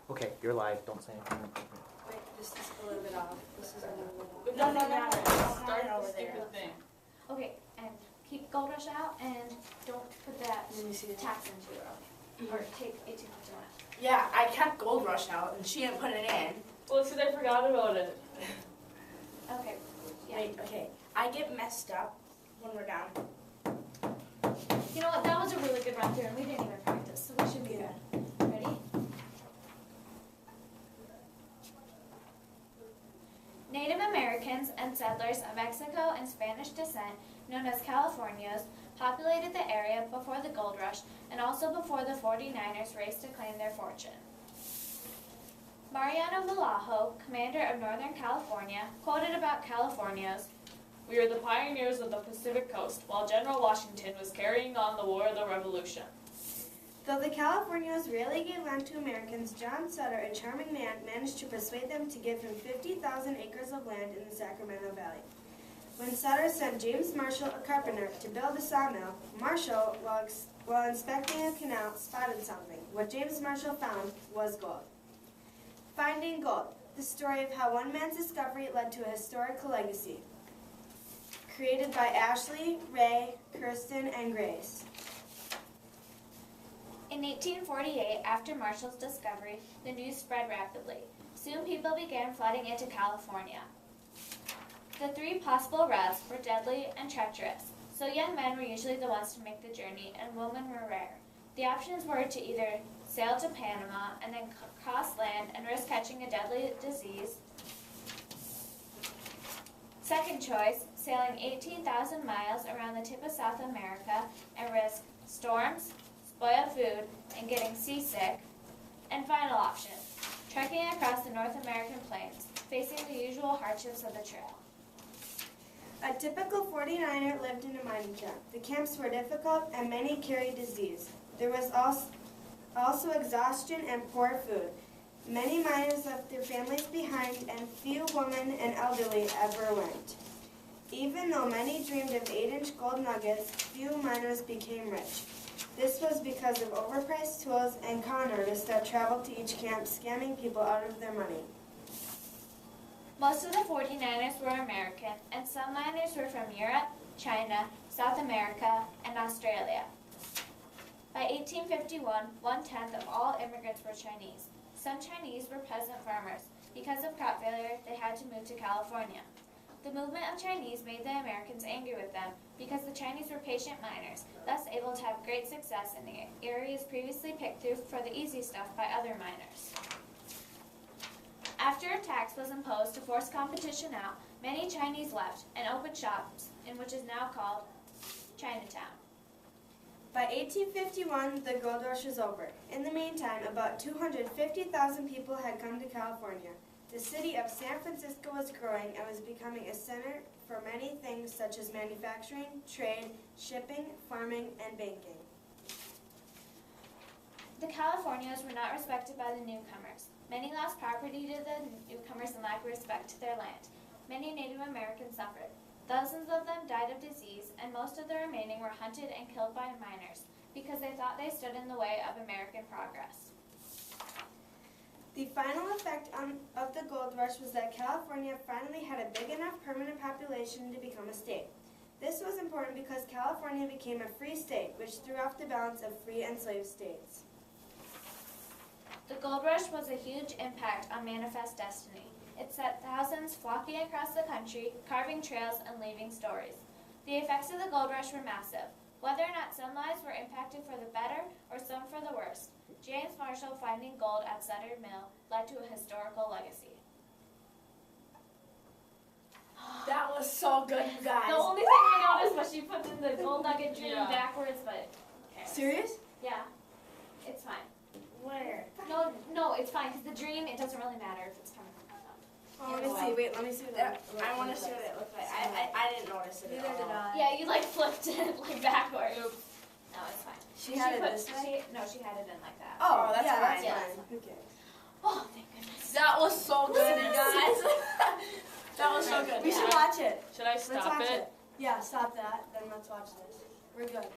Okay, you're live. Don't say anything. Wait, this is a little bit off. This is a little bit off. It doesn't matter. Start Start over the there. stupid thing. Okay, and keep Gold Rush out and don't put that Let me see that. tax into it. Or take 18% out. Yeah, I kept Gold Rush out and she didn't put it in. Well, it's because I forgot about it. Okay, yeah. Wait, okay. I get messed up when we're done. You know what, that was a really good run through and we didn't even practice, so we should be Yeah. good. Ready? Native Americans and settlers of Mexico and Spanish descent, known as Californios, populated the area before the gold rush and also before the 49ers raced to claim their fortune. Mariano Vallejo, commander of Northern California, quoted about Californios, We are the pioneers of the Pacific Coast, while General Washington was carrying on the War of the Revolution. Though the Californios rarely gave land to Americans, John Sutter, a charming man, managed to persuade them to give him 50,000 acres of land in the Sacramento Valley. When Sutter sent James Marshall, a carpenter, to build a sawmill, Marshall, while inspecting a canal, spotted something. What James Marshall found was gold. Finding Gold, the story of how one man's discovery led to a historical legacy. Created by Ashley, Ray, Kirsten, and Grace. In 1848, after Marshall's discovery, the news spread rapidly. Soon people began flooding into California. The three possible routes were deadly and treacherous, so young men were usually the ones to make the journey, and women were rare. The options were to either sail to Panama and then cross land and risk catching a deadly disease. Second choice, sailing 18,000 miles around the tip of South America and risk storms, spoiled food, and getting seasick. And final option, trekking across the North American plains, facing the usual hardships of the trail. A typical 49er lived in a mining camp. The camps were difficult and many carried disease. There was also exhaustion and poor food. Many miners left their families behind and few women and elderly ever went. Even though many dreamed of 8-inch gold nuggets, few miners became rich. This was because of overpriced tools and con artists that traveled to each camp scamming people out of their money. Most of the 49ers were American, and some miners were from Europe, China, South America, and Australia. By 1851, 1/10 of all immigrants were Chinese. Some Chinese were peasant farmers. Because of crop failure, they had to move to California. The movement of Chinese made the Americans angry with them because the Chinese were patient miners, thus able to have great success in the areas previously picked through for the easy stuff by other miners. After a tax was imposed to force competition out, many Chinese left and opened shops in which is now called Chinatown. By 1851, the gold rush was over. In the meantime, about 250,000 people had come to California. The city of San Francisco was growing and was becoming a center for many things such as manufacturing, trade, shipping, farming, and banking. The Californios were not respected by the newcomers. Many lost property to the newcomers and lacked respect to their land. Many Native Americans suffered. Thousands of them died of disease, and most of the remaining were hunted and killed by miners because they thought they stood in the way of American progress. The final effect of the gold rush was that California finally had a big enough permanent population to become a state. This was important because California became a free state, which threw off the balance of free and slave states. The gold rush was a huge impact on Manifest Destiny. It set thousands flocking across the country, carving trails and leaving stories. The effects of the gold rush were massive. Whether or not some lives were impacted for the better or some for the worst, James Marshall finding gold at Sutter Mill led to a historical legacy. That was so good, you guys. The only thing I noticed was she put in the gold nugget dream Yeah. backwards, but okay. Serious? Yeah, it's fine. Where? No, it's fine because the dream, it doesn't really matter if it's coming from the top. Oh, let me see. Wait, let me see what I want to see what it looked like. I didn't notice it at all. Yeah, you like flipped it like backwards. No, it's fine. She had it this way? She had it in like that. Oh, that's yeah, fine. that's Yeah. fine. Who cares? Oh, thank goodness. That was so good, you guys. That was so good. We should watch it. Should I Let's stop watch it? Yeah, stop that. Then let's watch this. We're good.